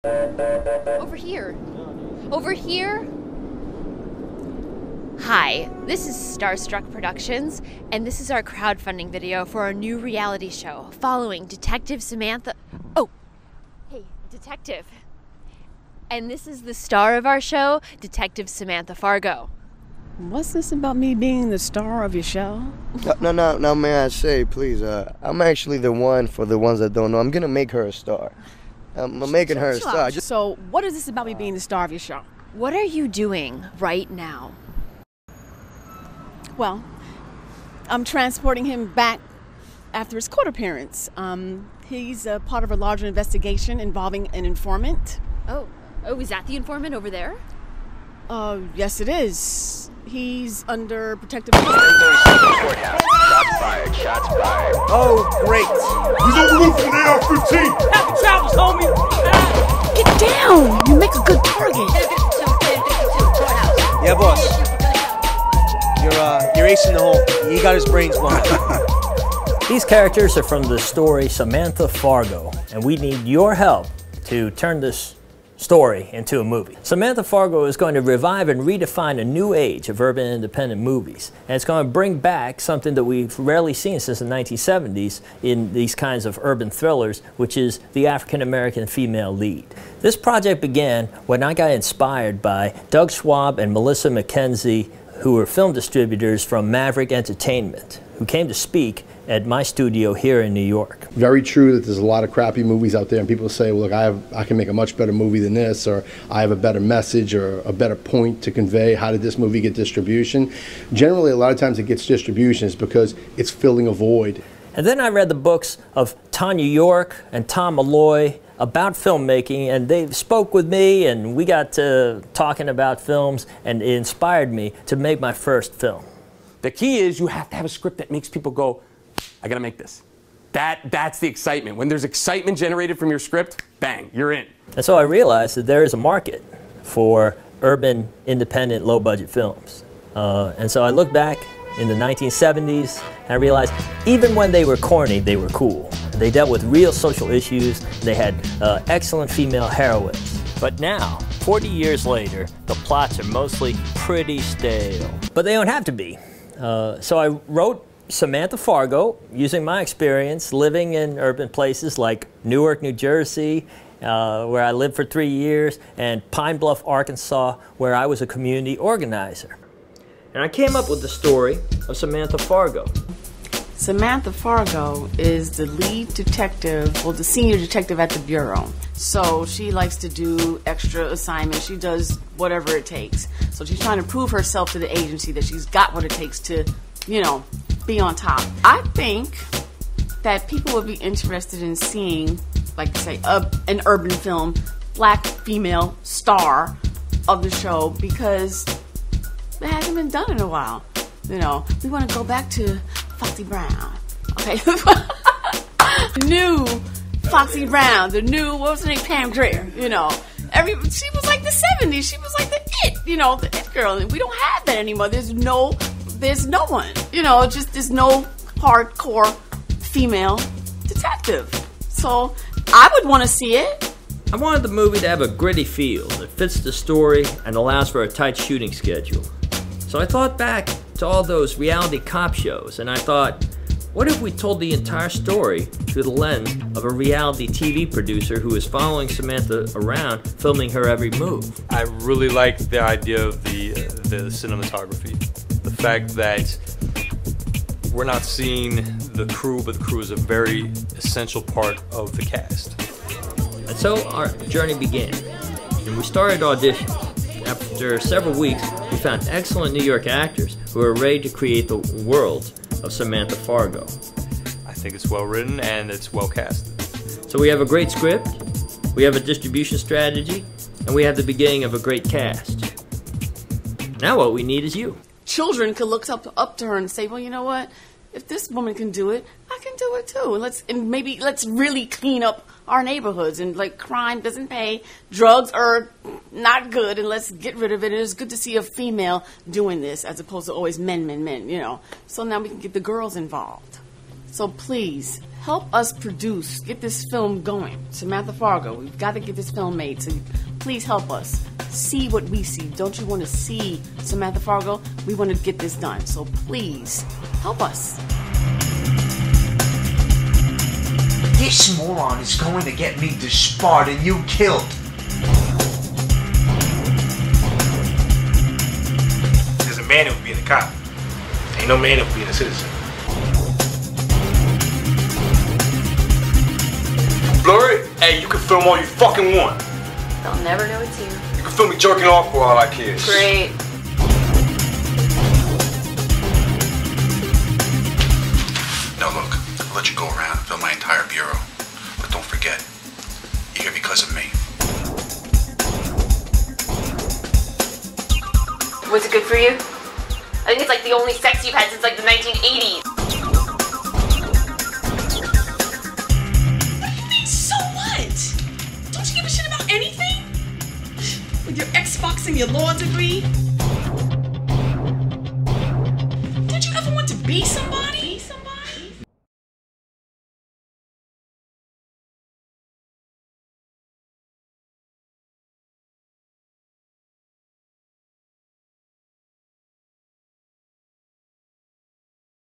Over here. Over here? Hi, this is Starstruck Productions, and this is our crowdfunding video for our new reality show following Detective Samantha... Oh, hey, Detective. And this is the star of our show, Detective Samantha Fargo. What's this about me being the star of your show? No, may I say, please, I'm actually the one, for the ones that don't know, I'm gonna make her a star. I'm making her a star. So, what is this about me being the star of your show? What are you doing right now? Well, I'm transporting him back after his court appearance. He's a part of a larger investigation involving an informant. Oh, is that the informant over there? Yes it is. He's under protective order. Shots fired, shots fired. Oh, great. He's on the roof of the AR-15. Happy travels, homie. Get down! You make a good target. Yeah, boss. You're ace in the hole. You got his brains blown. These characters are from the story Samantha Fargo, and we need your help to turn this story into a movie. Samantha Fargo is going to revive and redefine a new age of urban independent movies, and it's going to bring back something that we've rarely seen since the 1970s in these kinds of urban thrillers, which is the African-American female lead. This project began when I got inspired by Doug Schwab and Melissa McKenzie, who were film distributors from Maverick Entertainment, who came to speak at my studio here in New York. Very true that there's a lot of crappy movies out there, and people say, well, look, I can make a much better movie than this, or I have a better message or a better point to convey. How did this movie get distribution? Generally, a lot of times it gets distribution is because it's filling a void. And then I read the books of Tanya York and Tom Malloy about filmmaking, and they spoke with me, and we got to talking about films, and it inspired me to make my first film. The key is you have to have a script that makes people go, I gotta make this. That's the excitement. When there's excitement generated from your script, bang, you're in. And so I realized that there is a market for urban, independent, low-budget films. And so I looked back in the 1970s, and I realized even when they were corny, they were cool. They dealt with real social issues. They had excellent female heroines. But now, 40 years later, the plots are mostly pretty stale. But they don't have to be. So I wrote Samantha Fargo, using my experience living in urban places like Newark, New Jersey, where I lived for 3 years, and Pine Bluff, Arkansas, where I was a community organizer. And I came up with the story of Samantha Fargo. Samantha Fargo is the lead detective, well, the senior detective at the Bureau. So she likes to do extra assignments. She does whatever it takes. So she's trying to prove herself to the agency that she's got what it takes to, you know, be on top. I think that people would be interested in seeing, like say, an urban film, black female star of the show, because it hasn't been done in a while. You know, we want to go back to Foxy Brown. Okay, new Foxy Brown, the new, what was her name, Pam Grier. You know, she was like the 70s. She was like the it, you know, the it girl. And we don't have that anymore. There's no one. You know, just there's no hardcore female detective. So I would want to see it. I wanted the movie to have a gritty feel that fits the story and allows for a tight shooting schedule. So I thought back to all those reality cop shows, and I thought, what if we told the entire story through the lens of a reality TV producer who is following Samantha around, filming her every move? I really liked the idea of the cinematography. The fact that we're not seeing the crew, but the crew is a very essential part of the cast. And so our journey began, and we started auditions. After several weeks, we found excellent New York actors who were ready to create the world of Samantha Fargo. I think it's well written and it's well cast. So we have a great script, we have a distribution strategy, and we have the beginning of a great cast. Now what we need is you. Children could look up to her and say, well, you know what? If this woman can do it, I can do it too. And maybe let's really clean up our neighborhoods, and like crime doesn't pay, drugs are not good, and let's get rid of it. And it's good to see a female doing this as opposed to always men, you know. So now we can get the girls involved. So please, help us produce, get this film going. Samantha Fargo, we've got to get this film made. So please help us. See what we see. Don't you want to see Samantha Fargo? We want to get this done. So please, help us. This moron is going to get me disbarred and you killed. There's a man who would be a cop. Ain't no man who would be a citizen. Blur it? Hey, you can film all you fucking want. They'll never know it's you. You can film me jerking off for all I care. Great. Now look, I'll let you go around and fill my entire bureau. But don't forget, you're here because of me. Was it good for you? I think it's like the only sex you've had since like the 1980s. What do you mean, so what? Don't you give a shit about anything? With your Xbox and your law degree?